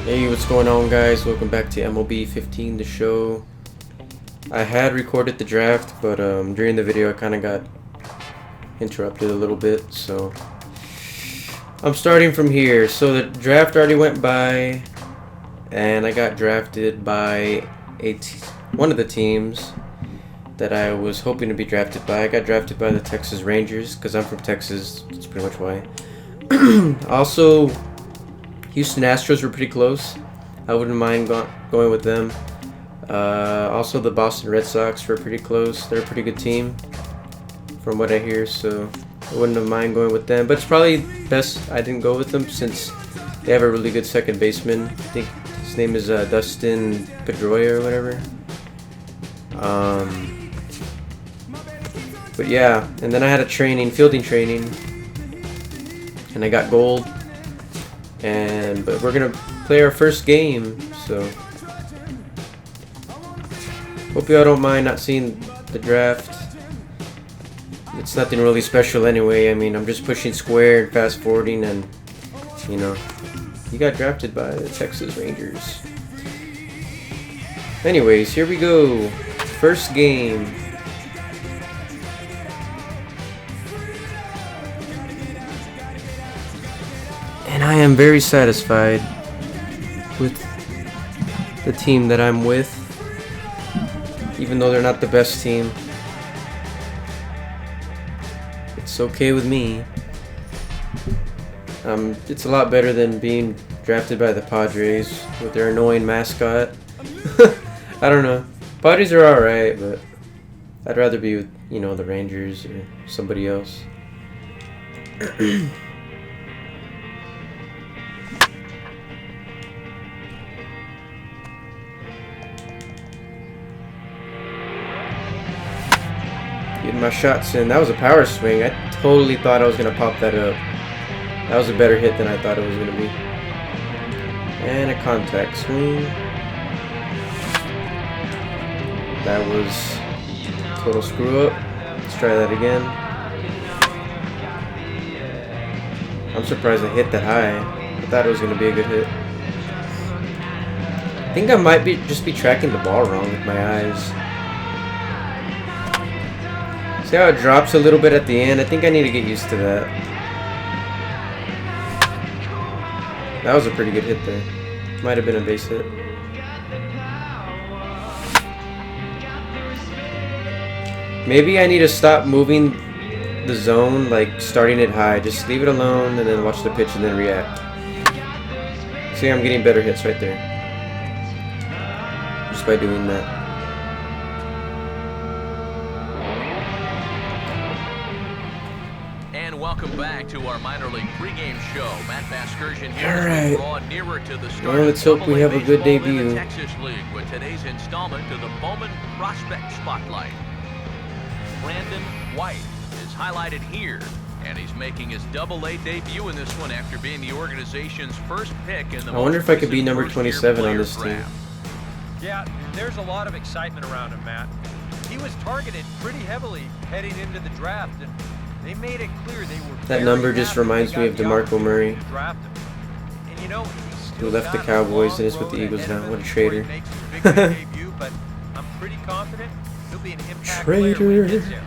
Hey, what's going on, guys? Welcome back to MLB 15, the show. I had recorded the draft, but during the video I kind of got interrupted a little bit, so I'm starting from here. So the draft already went by, and I got drafted by one of the teams that I was hoping to be drafted by. I got drafted by the Texas Rangers because I'm from Texas. That's pretty much why. Also, Houston Astros were pretty close. I wouldn't mind going with them. Also, the Boston Red Sox were pretty close. They're a pretty good team, from what I hear, so I wouldn't have mind going with them. But it's probably best I didn't go with them since they have a really good second baseman. I think his name is Dustin Pedroia or whatever. But yeah, and then I had a fielding training, and I got gold. But we're gonna play our first game, so hope y'all don't mind not seeing the draft. It's nothing really special anyway. I mean, I'm just pushing square and fast forwarding, and you know, you got drafted by the Texas Rangers. Anyways, here we go. First game. And I am very satisfied with the team that I'm with, even though they're not the best team. It's okay with me. It's a lot better than being drafted by the Padres with their annoying mascot. I don't know. Padres are alright, but I'd rather be with, you know, the Rangers or somebody else. Getting my shots in. That was a power swing. I totally thought I was going to pop that up. That was a better hit than I thought it was going to be. And a contact swing. That was a total screw up. Let's try that again. I'm surprised I hit that high. I thought it was going to be a good hit. I think I might just be tracking the ball wrong with my eyes. See how it drops a little bit at the end? I think I need to get used to that. That was a pretty good hit there. Might have been a base hit. Maybe I need to stop moving the zone, like starting it high. Just leave it alone and then watch the pitch and then react. See, I'm getting better hits right there. Just by doing that. Welcome back to our minor league pregame show. Matt Vasgersian here. All right. Draw nearer to the start. Well, let's hope we have a good debut. In the Texas League with today's installment of the Bowman Prospect Spotlight. Brandon White is highlighted here, and he's making his Double-A debut in this one after being the organization's first pick in the. I wonder if I could be number 27 on this team. Yeah, there's a lot of excitement around him, Matt. He was targeted pretty heavily heading into the draft, and they made it clear they were. That number just reminds me of DeMarco Murray, and you know, who left the Cowboys and is with the Eagles now. What a traitor. But I'm pretty confident he'll be an impact player when he gets there.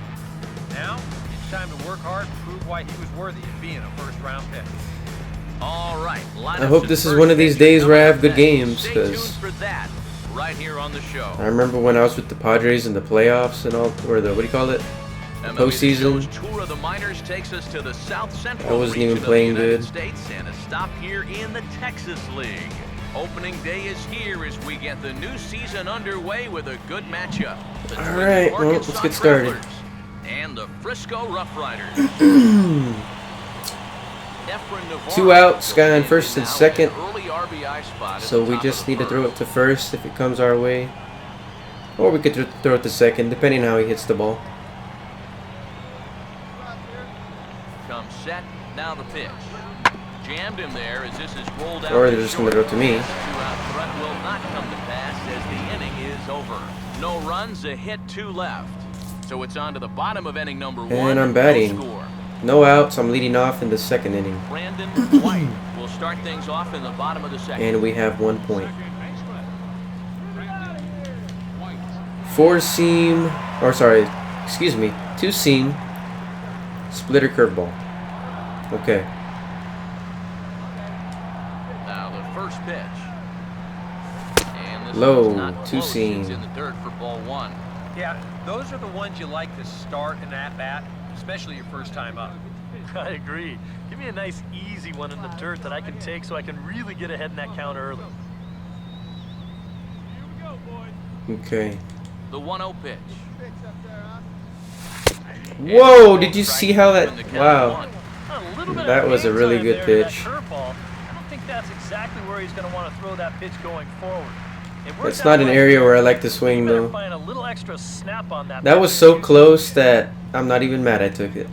Now, it's time to work hard and prove why he was worthy of being a first-round pick. All right. I hope this is one of these days where I have good games, because right here on the show. I remember when I was with the Padres in the playoffs and all, or the, what do you call it? Postseason. Tour of the minors takes us to the South Central I wasn't even playing good. States and a stop here in the Texas League. Opening day is here as we get the new season underway with a good matchup. All right, well, let's get started. And the Frisco Rough Riders. 2 outs, guy on first and second. So we just need to throw it to first if it comes our way, or we could throw it to second, depending on how he hits the ball. Set, now the pitch. Jammed him there as this is rolled out. Or they're just going to throw it to me. Two-out threat will not come to pass as the inning is over. No runs, a hit, 2 left. So it's on to the bottom of inning number 1. And I'm batting. No score. No outs. I'm leading off in the second inning. Brandon White will start. start things off in the bottom of the second. And we have 1 point. 4-seam, or sorry, excuse me, 2-seam splitter curveball. Okay. Now the first pitch. And this Low, one's not close. 2-seam. It's in the dirt for ball 1. Yeah, those are the ones you like to start in that bat, especially your first time up. I agree. Give me a nice, easy one in the dirt that I can take so I can really get ahead in that count early. Okay. The 1-0 pitch. Whoa, did you see how that, wow. A little bit That of was a game really time good there to that pitch. curveball. I don't think that's exactly where he's going to want to throw that pitch going forward. It worked That's out not an right area there. where I like to You swing better though. find a little extra snap on that That pitch. was so close that I'm not even mad I took it.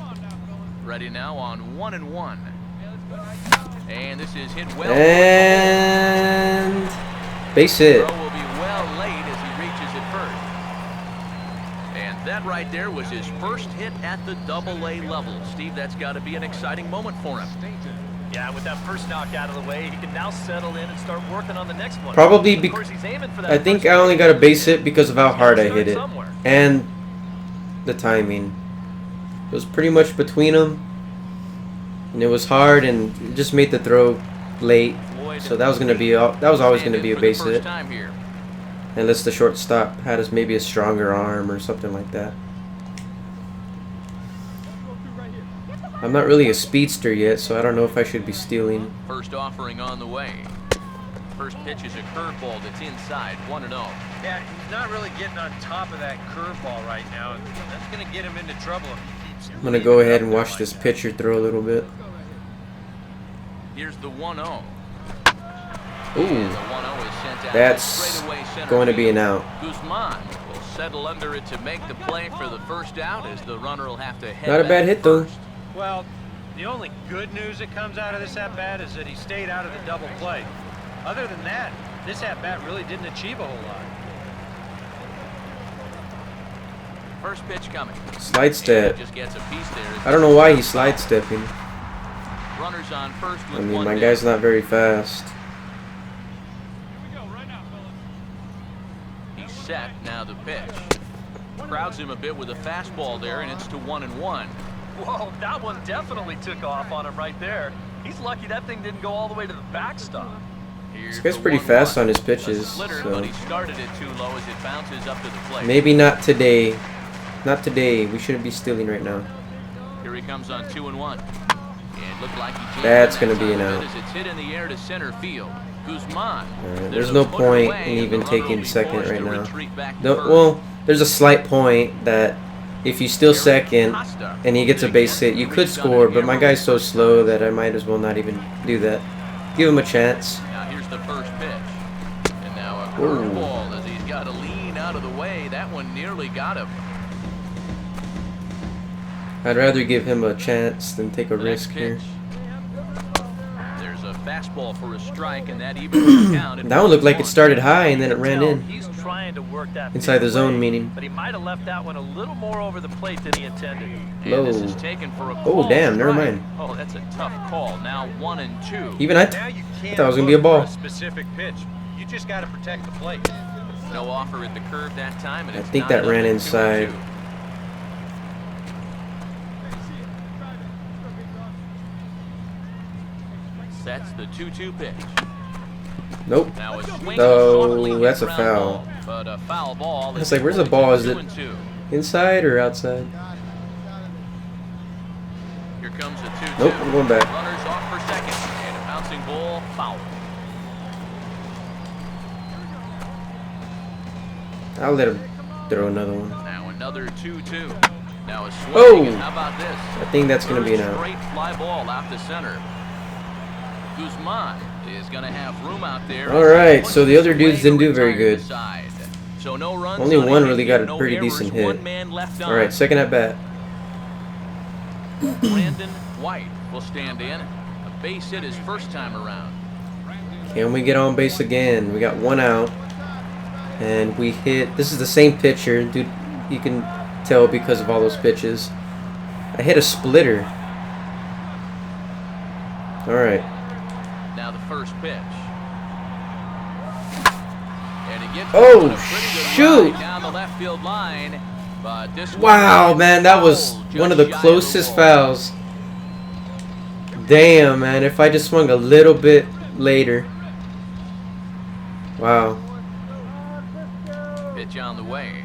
Ready now on 1-1. And this is hit well. And base hit. Throw will be well late as he reaches it first. And that right there was his first hit at the Double-A level. Steve, that's got to be an exciting moment for him. Yeah, with that first knock out of the way, he can now settle in and start working on the next one. Probably Of course, he's aiming for that I think first I only pitch. got a base hit because of how hard I hit it. Somewhere. And the timing. It was pretty much between them. And it was hard and it just made the throw late. So that was always gonna be a base hit. Unless the shortstop had us maybe a stronger arm or something like that. I'm not really a speedster yet, so I don't know if I should be stealing. First offering on the way. First pitch is a curveball that's inside, 1-0. Yeah, he's not really getting on top of that curveball right now, and that's going to get him into trouble if he keeps. I'm gonna go ahead and watch this pitcher throw a little bit. Here's the 1-0. Ooh, The 1-0 is sent out that's straightaway center going to be field. an out. Guzman will settle under it to make the play for the first out as the runner will have to head Not a back bad hit though. first. Well, the only good news that comes out of this at-bat is that he stayed out of the double play. Other than that, this at-bat really didn't achieve a whole lot. First pitch coming. Slide step. Just gets a piece there. I don't know why he's slide stepping. Runners on first with I mean, one my down. guy's not very fast. He's set. Now the pitch. Crowds him a bit with a fastball there, and it's to 1-1. Whoa, that one definitely took off on him right there. He's lucky that thing didn't go all the way to the backstop. This guy's pretty fast on his pitches, Splitter, so but he started it too low as it bounces up to the plate. maybe not today. Not today. We shouldn't be stealing right now. Here he comes on 2-1. And looked like he jammed That's in gonna that be time an of out. it as it's hit in the air to center field. Guzman. Alright, There's there's a no footer point away, in and even the runner will taking be second forced right to now. retreat back to first. Well, there's a slight point that if you steal second and he gets a base hit, you could score, but my guy's so slow that I might as well not even do that. Give him a chance. Now here's the first pitch. And now a curveball as he's got to lean out of the way. That one nearly got him. I'd rather give him a chance than take a The next risk here. pitch. There's a fastball for a strike, and that evens the count. That one looked like it started high and then it ran in. He's trying to work that Inside the big zone, play, meaning. but he might have left that one a little more over the plate than he intended. And this Low. is taken for a Oh, called damn, never strike. mind. Oh, that's a tough call. Now 1-2. Even I Now you can't thought it was gonna be a look for ball. a specific pitch. You just got to protect the plate. No offer at the curve that time, and I it's think not that another ran 2-2. inside. That's the 2-2 pitch. Nope. Now a swing No, softly hit that's a ground foul. ball, but a foul ball. It's like, where's the ball? Is it 2-2? inside or outside? Here comes a 2-2. Nope, I'm going back. Runners off for second, and a bouncing ball foul. I'll let him throw another one. Now another 2-2. Now a swing. Oh! And how about this? I think that's going to be an Third out. straight fly ball out to center. Guzman is going to have room out there. All right, so the other dudes didn't do very good. So no runs. Only on one any really hit, got a no pretty errors, decent hit. One man left on. All right, second at bat. Brandon White will stand in. A base hit his first time around. Can we get on base again? We got one out. And we hit, this is the same pitcher, dude, you can tell because of all those pitches. I hit a splitter. Alright. Now the first pitch. And he gets Oh, a pretty good shoot. ride down the left field line. But this Wow, one man, that was just one of the shy of closest wall. fouls. Damn, man, if I just swung a little bit later. Wow. Pitch on the way.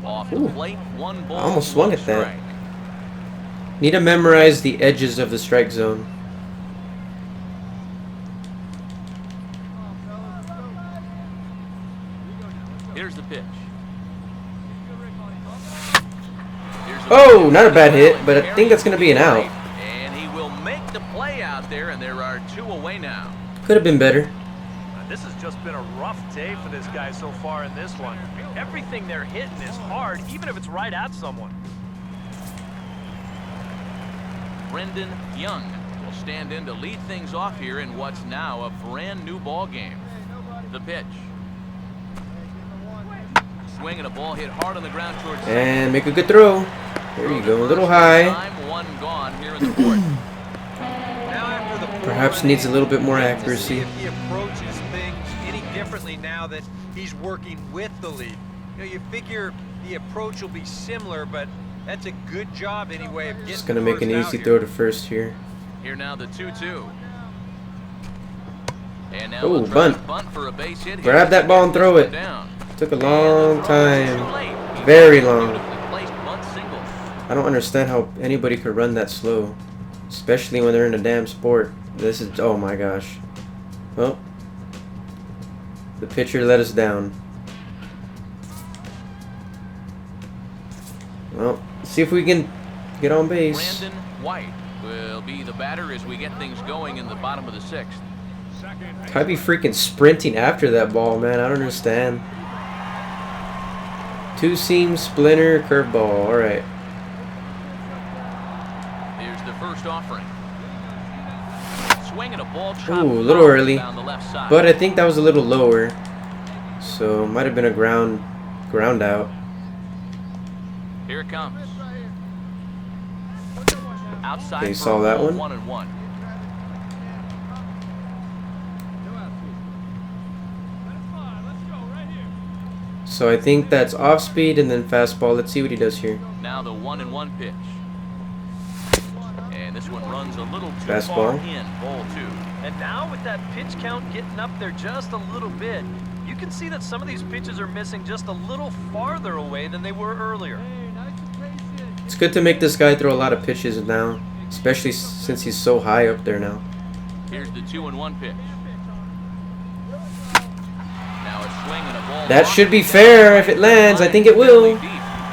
Off the Ooh. plate, one ball. I almost swung one at that. strike. Need to memorize the edges of the strike zone. Here's the pitch. Here's the Oh, pitch. not a bad hit, but I think that's going to be an out. And he will make the play out there, and there are 2 away now. Could have been better. This has just been a rough day for this guy so far in this one. Everything they're hitting is hard, even if it's right at someone. Brendan Young will stand in to lead things off here in what's now a brand new ball game. The pitch. Swinging a ball hit hard on the ground towards And make a good throw. There you go, a little high. Time, 1 gone here in the fourth. Now after the Perhaps needs a little bit more accuracy. If he approaches things any differently now that he's working with the lead. You know, you figure the approach will be similar, but that's a good job anyway of getting Just going to make an first out easy here. throw to first here. Here now the 2-2. And now Ooh, we'll try to bunt. bunt for a base hit. Grab that ball and throw it. Down. Took a long Too time. late. He Very got a long. beautifully placed bunt single. I don't understand how anybody could run that slow. Especially when they're in a damn sport. This is, oh my gosh. Well, the pitcher let us down. Well, see if we can get on base. Brandon White will be the batter as we get things going in the bottom of the 6th. I'd be freaking sprinting after that ball, man. I don't understand. 2-seam, splinter, curveball. Alright. Here's the first offering. Swinging a ball chopped Ooh, a little foul early. down the left side. But I think that was a little lower. So, might have been a ground out. Here it comes. Outside Okay, for saw a that ball, one. 1-1. So I think that's off speed and then fastball. Let's see what he does here. Now the 1-1 pitch. And this one runs a little too Fastball. far in, ball 2. And now with that pitch count getting up there just a little bit, you can see that some of these pitches are missing just a little farther away than they were earlier. It's good to make this guy throw a lot of pitches now, especially since he's so high up there now. Here's the 2-1 pitch. Now a swing and a ball. That should be fair if it lands. I think it will.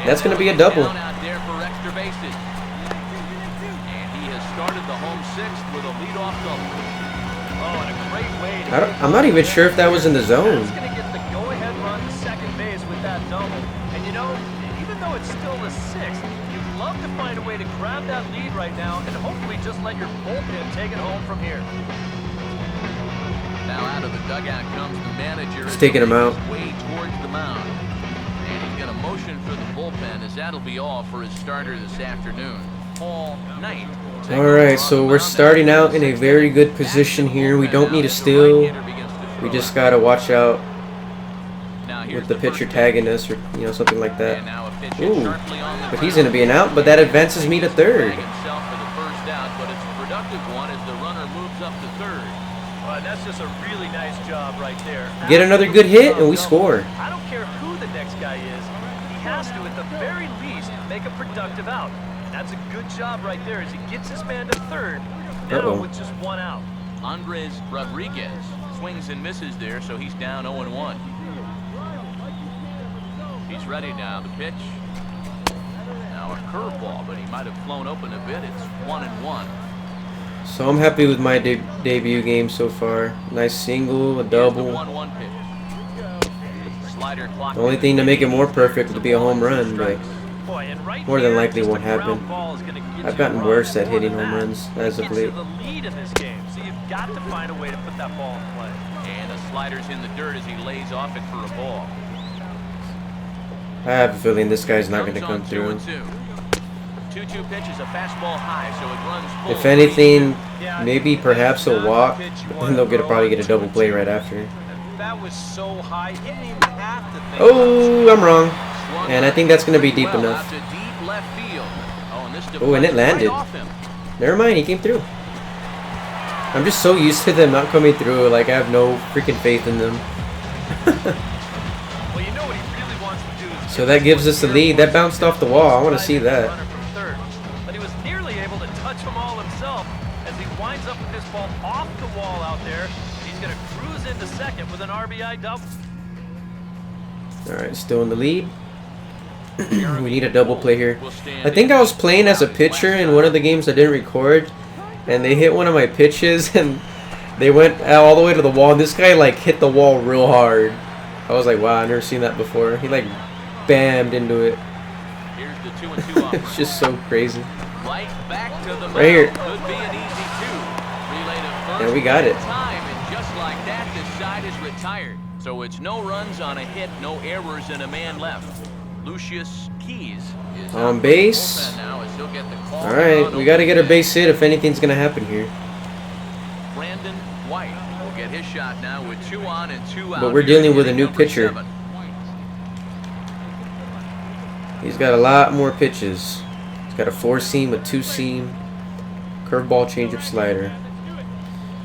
That's going to be a double. Down out there for extra bases. And he has started the home 6th with a leadoff double. Oh, and a great way to I'm not even sure if that was in the zone. That's going to get the go-ahead run to second base with that double. And you know, even though it's still the 6th, you'd love to find a way to grab that lead right now and hopefully just let your bullpen take it home from here. Now out of the dugout comes the manager. He's taking him out. Way towards the mound. And he's going to motion for the bullpen as that'll be all for his starter this afternoon. Paul Knight. Alright, so we're starting out in a very good position here. We don't need a steal. We just got to watch out with the pitcher tagging us or something like that. Ooh, but he's going to be an out, but that advances me to third. That's just a really nice job right there. Get another good hit and we score. I don't care who the next guy is. He has to, at the very least, make a productive out. And that's a good job right there as he gets his man to third. Now with just 1 out. Andres Rodriguez swings and misses there, so he's down 0-1. He's ready now. The pitch. Now a curveball, but he might have flown open a bit. It's 1-1. So I'm happy with my debut game so far. Nice single, a double. The 1-1 pitch. Slider clock. The only thing to make it more perfect would be a home run, but more than likely won't happen. I've gotten worse at hitting home runs as of late. The lead in this game, so you've got to find a way to put that ball in play. And the slider's in the dirt as he lays off it for a ball. I have a feeling this guy's not going to come through. 2-2 pitch is a fastball high, so it runs full. If anything, maybe perhaps a walk, but then they'll probably get a double play right after. That was so high, he didn't even have to think. Oh, I'm wrong. And I think that's going to be deep enough. Oh, and it landed. Never mind, he came through. I'm just so used to them not coming through, like I have no freaking faith in them. Well, you know what he really wants to do is So that gives us the lead. That bounced off the wall. I want to see that. But he was nearly able to touch them all himself as he winds up with this ball off the wall out there. He's going to cruise into second with an RBI double. Alright, still in the lead. We need a double play here. I think I was playing as a pitcher in one of the games I didn't record, and they hit one of my pitches and they went all the way to the wall. This guy like hit the wall real hard. I was like, wow, I've never seen that before. He like bammed into it. It's just so crazy. Right here. Yeah, we got it. And just like that, this side is retired. So it's no runs on a hit, no errors, and a man left. Lucius Keys is on base. Alright, we got to get a base hit if anything's going to happen here. Brandon White will get his shot now with 2 on and 2 out. But we're dealing with a new pitcher. He's got a lot more pitches. He's got a 4-seam, a 2-seam, curveball, changeup, slider.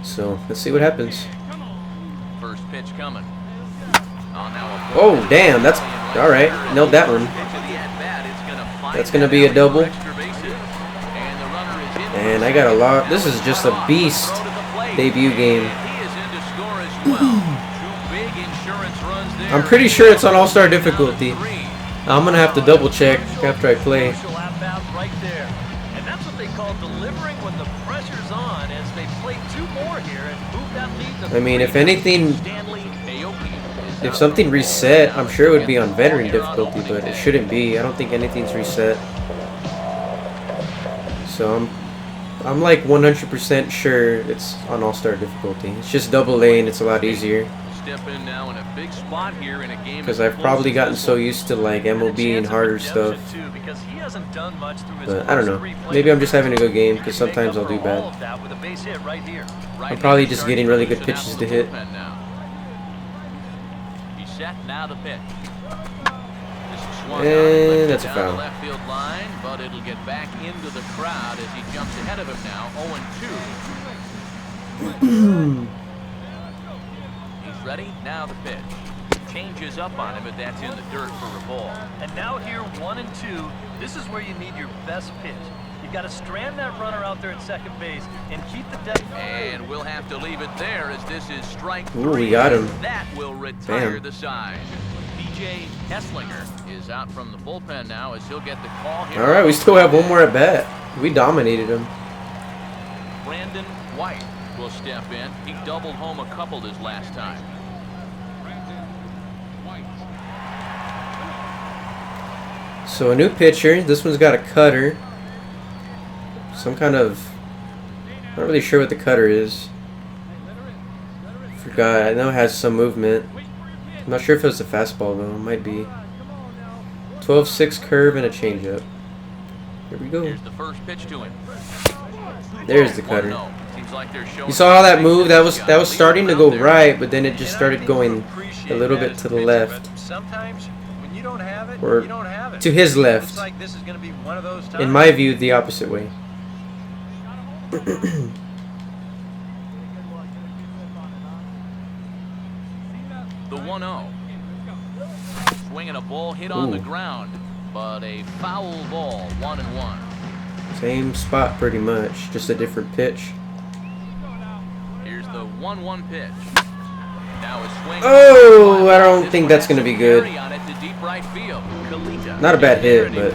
So let's see what happens. First pitch coming. Oh damn, that's all right. Nailed that one. That's gonna be a double. And I got a lot. This is just a beast debut game. I'm pretty sure it's on all-star difficulty. I'm gonna have to double check after I play. And that's what they call delivering when the pressure's on, as they play 2 more here and move that lead to I mean, if anything, if something reset, I'm sure it would be on veteran difficulty, but it shouldn't be. I don't think anything's reset. So I'm like 100% sure it's on all-star difficulty. It's just double A and it's a lot easier. Because I've probably gotten so used to like MLB and harder stuff. But I don't know. Maybe I'm just having a good game because sometimes I'll do bad. I'm probably just getting really good pitches to hit. And that's a foul. Left field line, but it'll get back into the crowd as he jumps ahead of him now. 0-2. He's ready. Now the pitch. Changes up on him, but that's in the dirt for a ball. And now here, 1 and 2. This is where you need your best pitch. You've got to strand that runner out there at second base and keep the deck. And we'll have to leave it there as this is strike 3. Ooh, we got him. That will retire Damn. the side. BJ Hesslinger is out from the bullpen now as he'll get the call here. All right, we still have one more at bat. We dominated him. Brandon White will step in. He doubled home a couple this last time. So a new pitcher. This one's got a cutter. Some kind of... Not really sure what the cutter is. Forgot. I know it has some movement. I'm not sure if it was a fastball though. It might be. 12-6 curve and a changeup. Here we go. Here's the first pitch to him. There's the cutter. Like you saw how that moved? That was starting to go right, but then it just started going a little bit to the left. Sometimes when you don't have it, or you don't have it. To his left. Looks like this is going to be one of those times. In my view, the opposite way. The 1-0. Swinging a ball hit on the ground, but a foul ball, 1-1. Same spot pretty much, just a different pitch. Here's the 1-1 pitch. Now a swing. Oh, I don't think that's going to be good. Not a bad hit, but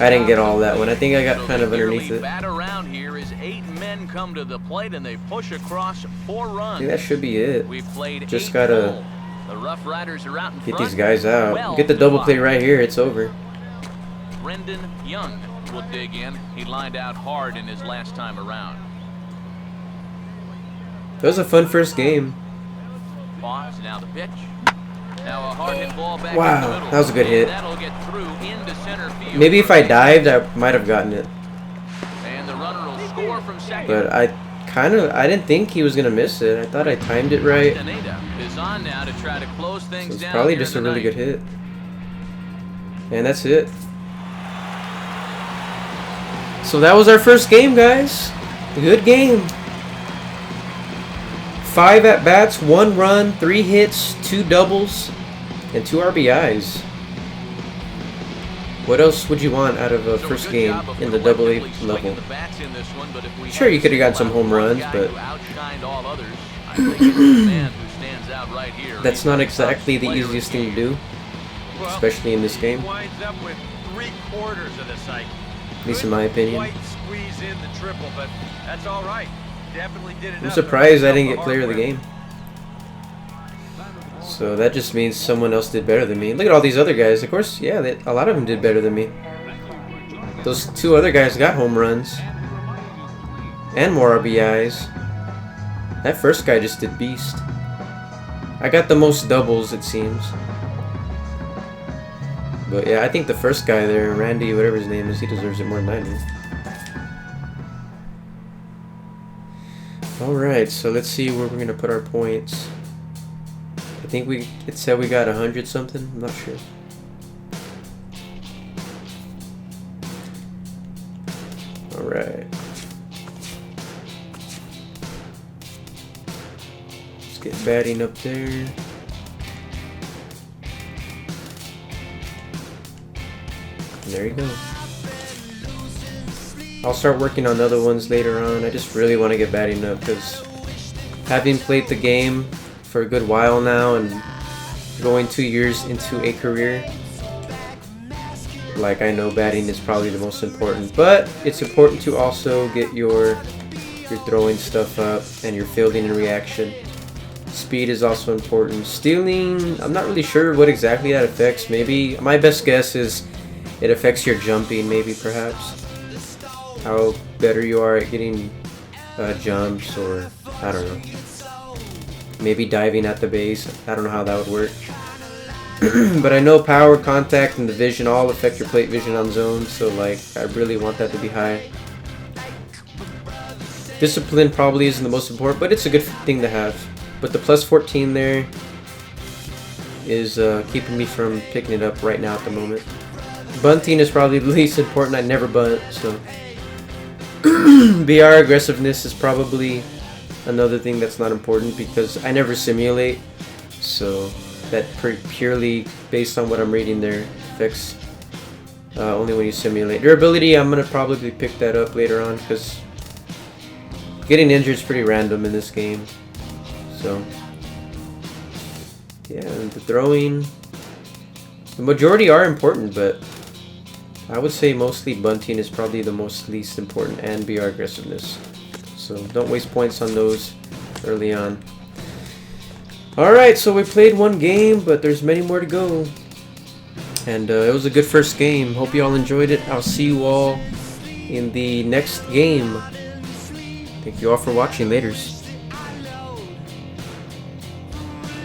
I didn't get all that one. I think I got kind of underneath it. Around here is 8 men come to the plate and they push across 4 runs. I think that should be it. We've played just gotta the Rough Riders are out in get front. these guys out. Get the double play right here. It's over. Brendan Young will dig in. He lined out hard in his last time around. That was a fun first game. Pause, now the pitch. Now a hard hit ball back Wow, in the middle. that was a good hit. That'll get through into center field. Maybe if I dived, I might have gotten it. And the runner will score from second. But I didn't think he was gonna miss it. I thought I timed it right. Castaneda is on now to try to close So things it's down probably here just a in the really ninth. good hit. And that's it. So that was our first game, guys. A good game. 5 at-bats, 1 run, 3 hits, 2 doubles, and 2 RBIs. What else would you want out of a So first good game job of in the collectively AA swinging level? the bats in this one, but if we Sure, had you could have gotten some singled out home one runs, guy but who outshined all others, I think it's the man who stands out right here. that's He's not the exactly top the player in easiest the thing to game. do, Well, especially in this game, he winds up with 3/4 of the cycle. at least in my opinion. Quite squeeze in the triple, but that's all right. Definitely did enough. I'm surprised I didn't get hard player of the work. game. So that just means someone else did better than me. Look at all these other guys. Of course, yeah, a lot of them did better than me. Those 2 other guys got home runs and more RBIs. That first guy just did beast. I got the most doubles, it seems. But yeah, I think the first guy there, Randy, whatever his name is, he deserves it more than I do. Alright, so let's see where we're going to put our points. I think it said we got 100 something. I'm not sure. Alright. Let's get batting up there. And there you go. I'll start working on other ones later on. I just really want to get batting up because having played the game for a good while now and going 2 years into a career, like, I know batting is probably the most important, but it's important to also get your throwing stuff up and your fielding and reaction. Speed is also important. Stealing, I'm not really sure what exactly that affects. Maybe my best guess is it affects your jumping, maybe, perhaps how better you are at getting jumps, or I don't know, maybe diving at the base. I don't know how that would work. But I know power, contact, and the vision all affect your plate vision on zone, so like I really want that to be high. Discipline probably isn't the most important, but it's a good thing to have. But the plus 14 there is keeping me from picking it up right now at the moment. Bunting is probably the least important. I never bunt, so BR aggressiveness is probably another thing that's not important because I never simulate, so that purely based on what I'm reading there affects only when you simulate. Durability, I'm gonna probably pick that up later on because getting injured is pretty random in this game. So yeah, and the throwing, the majority are important, but I would say mostly bunting is probably the most least important, and BR aggressiveness. So don't waste points on those early on. Alright, so we played 1 game, but there's many more to go. And it was a good first game. Hope you all enjoyed it. I'll see you all in the next game. Thank you all for watching. Laters.